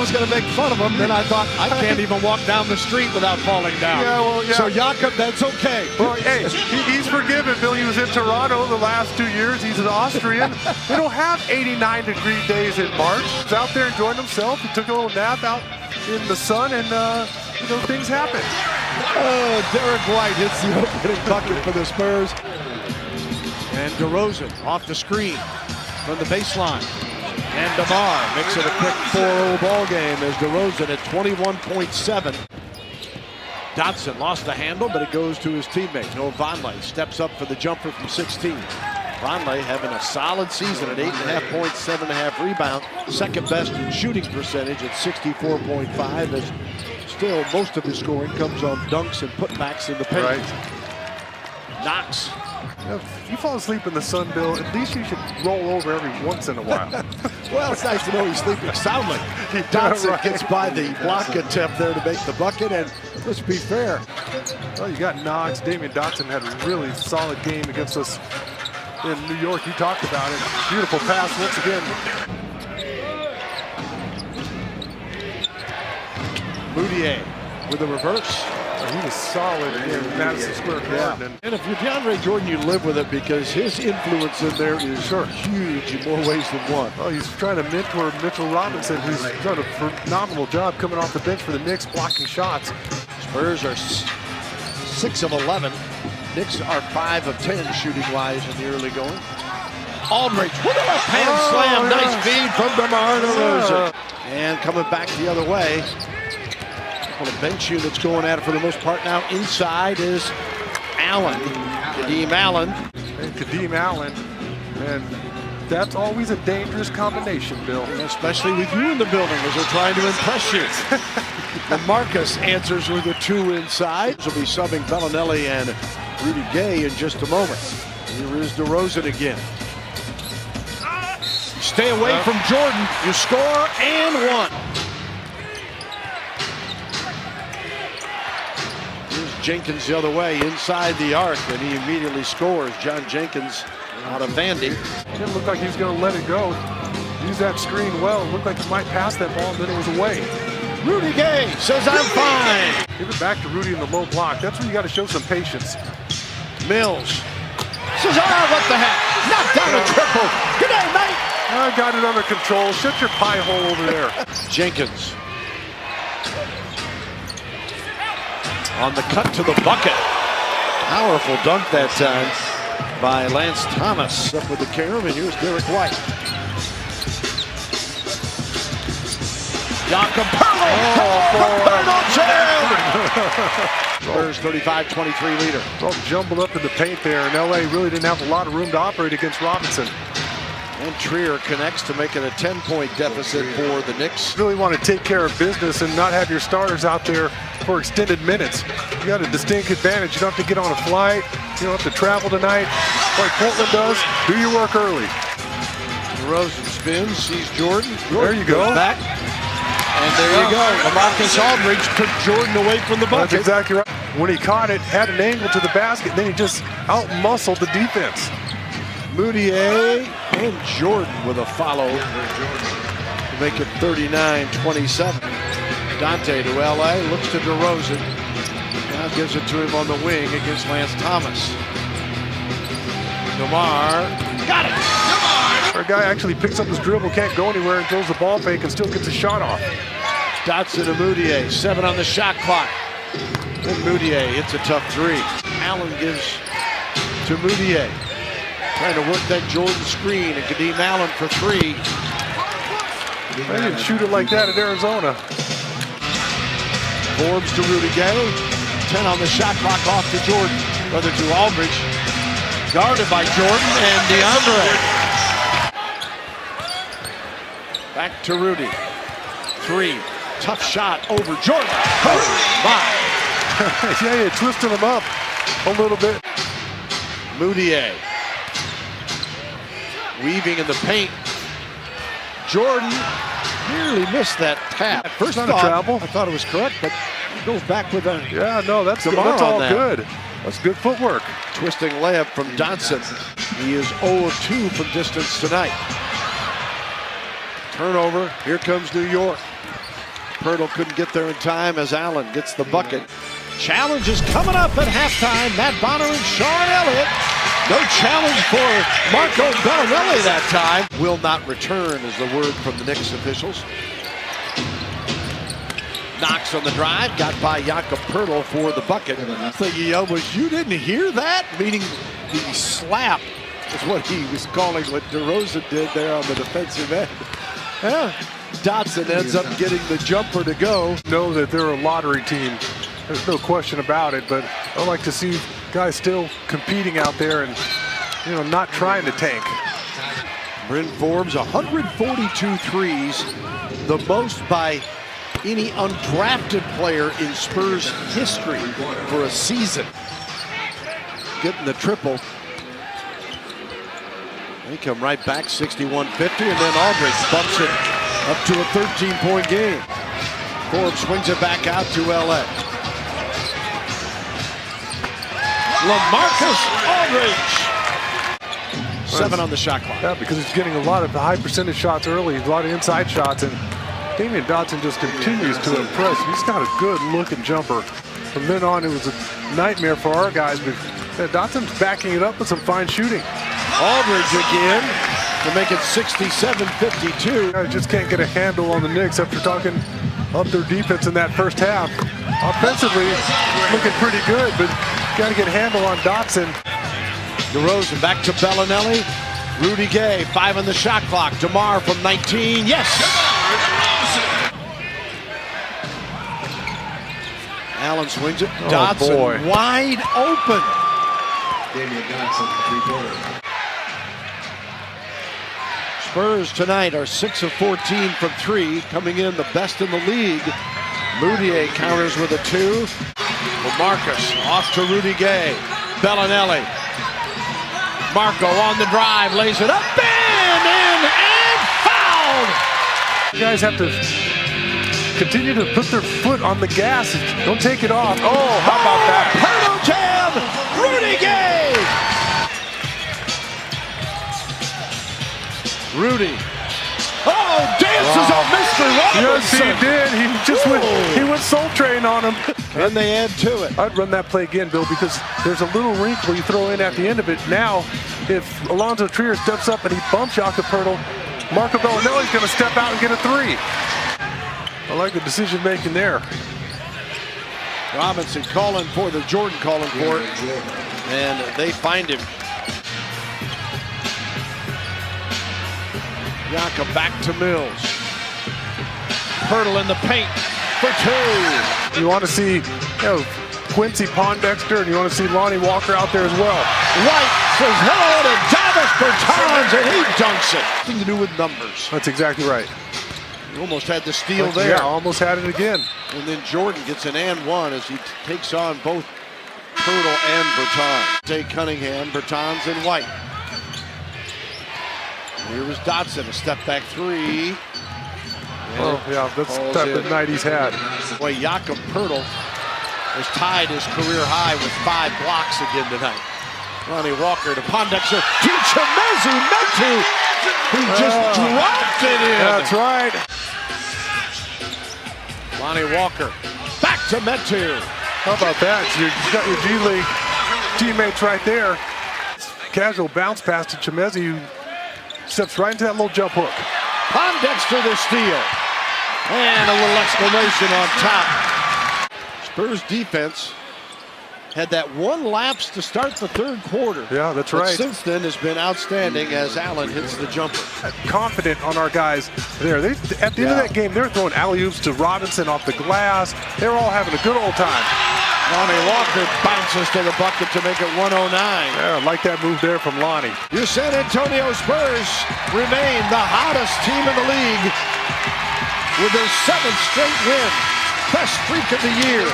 was going to make fun of him. Then I thought, I can't even walk down the street without falling down. Yeah, well, yeah. So Jakob, that's okay. Well, hey, he's forgiven, Bill. He was in Toronto the last 2 years. He's an Austrian. They don't have 89-degree days in March. He's out there enjoying himself. He took a little nap out in the sun, and you know, things happen. Oh, Derek White hits the opening bucket for the Spurs. And DeRozan off the screen from the baseline. And DeMar makes it a quick 4-0 ball game as DeRozan at 21.7. Dotson lost the handle, but it goes to his teammate. Noah Vonleh steps up for the jumper from 16. Vonleh having a solid season at 8.5 points, 7.5 rebounds. Second best in shooting percentage at 64.5. As still most of his scoring comes on dunks and putbacks in the paint. Right. Knox. If you fall asleep in the sun, Bill, at least you should roll over every once in a while. Well, it's nice to know he's sleeping soundly. Dotson gets by the block attempt there to make the bucket, and let's be fair. Well, you got Knox. Damyean Dotson had a really solid game against us in New York. You talked about it. Beautiful pass once again. Moutier with a reverse. He was solid in Madison Square Garden. And if you're DeAndre Jordan, you live with it because his influence in there is huge in more ways than one. Oh, he's trying to mentor Mitchell Robinson, who's done a phenomenal job coming off the bench for the Knicks, blocking shots. Spurs are 6 of 11. Knicks are 5 of 10 shooting-wise in the early going. Aldridge with a left-hand slam. Nice feed from DeMar DeRozan. And coming back the other way. Well, the bench unit's going at it for the most part now. Inside is Allen. Kadeem Allen. And Kadeem Allen. And that's always a dangerous combination, Bill. Especially with you in the building as they're trying to impress you. LaMarcus answers with a 2 inside. He'll be subbing Bellinelli and Rudy Gay in just a moment. Here is DeRozan again. Stay away from Jordan. You score and one. Jenkins the other way inside the arc, and he immediately scores. John Jenkins out of Vandy. It didn't look like he was going to let it go. Use that screen well. It looked like he might pass that ball, and then it was away. Rudy Gay says, I'm fine. Give it back to Rudy in the low block. That's where you got to show some patience. Mills says, what the heck? Knocked down a triple. Good day, mate. I got it under control. Shut your pie hole over there. Jenkins. On the cut to the bucket. Powerful dunk that time by Lance Thomas. Up with the carom, and here's Derek White. Jakob Spurs 35-23 leader. All jumbled up in the paint there, and LA really didn't have a lot of room to operate against Robinson. And Trier connects to make it a 10-point deficit for the Knicks. Really want to take care of business and not have your starters out there for extended minutes. You got a distinct advantage. You don't have to get on a flight. You don't have to travel tonight like Portland does. Do your work early. DeRozan spins, sees Jordan. There you go. Back. And there you go. LaMarcus Aldridge took Jordan away from the bucket. That's exactly right. When he caught it, had an angle to the basket, then he just out-muscled the defense. Moutier and Jordan with a follow to make it 39-27. Dante to LA, looks to DeRozan. Now gives it to him on the wing against Lance Thomas. DeMar got it. Our guy actually picks up his dribble, can't go anywhere, and throws the ball fake and still gets a shot off. Dotson to Moutier, 7 on the shot clock. And Moutier hits a tough 3. Allen gives to Moutier. Trying to work that Jordan screen, and Kadeem Allen for 3. They didn't shoot it like that at Arizona. Forbes to Rudy Gay. 10 on the shot clock off to Jordan. Brother to Aldridge. Guarded by Jordan and DeAndre. Back to Rudy. 3. Tough shot over Jordan. Oh, my. Yeah, you twisted him up a little bit. Moutier. Weaving in the paint. Jordan nearly missed that tap. At first not a travel. I thought it was correct, but he goes back with a... Yeah, no, that's all good. That's good footwork. Twisting layup from Dotson. He is 0 of 2 from distance tonight. Turnover. Here comes New York. Pirtle couldn't get there in time as Allen gets the bucket. Challenge is coming up at halftime. Matt Bonner and Sean Elliott. No challenge for Marco Bellinelli that time. Will not return is the word from the Knicks officials. Knox on the drive, got by Jakob Pirtle for the bucket. The thing he yelled was, "You didn't hear that?" Meaning the slap is what he was calling what DeRozan did there on the defensive end. Yeah. Dotson ends up getting the jumper to go. Know that they're a lottery team. There's no question about it, but I like to see guys still competing out there and, you know, not trying to tank. Bryn Forbes, 142 threes, the most by any undrafted player in Spurs history for a season. Getting the triple. They come right back, 61-50, and then Aldridge bumps it up to a 13-point game. Forbes swings it back out to LA. LaMarcus Aldridge. 7 on the shot clock. Yeah, because he's getting a lot of high percentage shots early, a lot of inside shots, and Damyean Dotson just continues to impress. He's got a good looking jumper. From then on, it was a nightmare for our guys, but Dotson's backing it up with some fine shooting. Aldridge again to make it 67-52. I just can't get a handle on the Knicks after talking up their defense in that first half. Offensively, looking pretty good, but got to get a handle on Dotson. DeRozan back to Bellinelli. Rudy Gay, 5 on the shot clock. DeMar from 19, yes! Allen swings it. Dotson wide open. Damyean Dotson, three-pointer. Spurs tonight are 6 of 14 from 3, coming in the best in the league. Moutier counters with a 2. LaMarcus off to Rudy Gay. Bellinelli. Marco on the drive, lays it up, in, and fouled! You guys have to continue to put their foot on the gas. Don't take it off. Oh, how about that? Pirtle jam! Rudy Gay! Rudy. Oh, dances on Mr. Robinson! Yes, he did. He just went Soul Train on him. And they add to it. I'd run that play again, Bill, because there's a little wrinkle you throw in at the end of it. Now, if Alonzo Trier steps up and he bumps Jakob Pirtle, Marco Bellinelli's going to step out and get a 3. I like the decision making there. Robinson calling for the Jordan calling for it, and they find him. Jakob back to Mills. Pirtle in the paint for 2. You want to see, Quincy Pondexter, and you want to see Lonnie Walker out there as well. White says hello to Davis Bertans, and he dunks it. Nothing to do with numbers. That's exactly right. He almost had the steal there. Yeah, almost had it again. And then Jordan gets an and one as he takes on both Pirtle and Bertans. Jay Cunningham, Bertans, and White. Here was Dotson, a step back 3. Oh, yeah, that's the type of night he's had. Boy, Jakob Pirtle has tied his career high with 5 blocks again tonight. Lonnie Walker to Pondexter to Chimezie Metu, who just dropped it in. That's right. Lonnie Walker back to Metu. How about that? You got your G League teammates right there. Casual bounce pass to Chimezie, who steps right into that little jump hook. Pondexter the steal. And a little exclamation on top. Spurs defense had that one lapse to start the third quarter. Yeah, that's but right. Since then has been outstanding as Allen hits the jumper. Confident on our guys there. At the end of that game, they're throwing alley-oops to Robinson off the glass. They're all having a good old time. Lonnie Walker bounces to the bucket to make it 109. Yeah, I like that move there from Lonnie. Your San Antonio Spurs remain the hottest team in the league with their 7th straight win. Best streak of the year.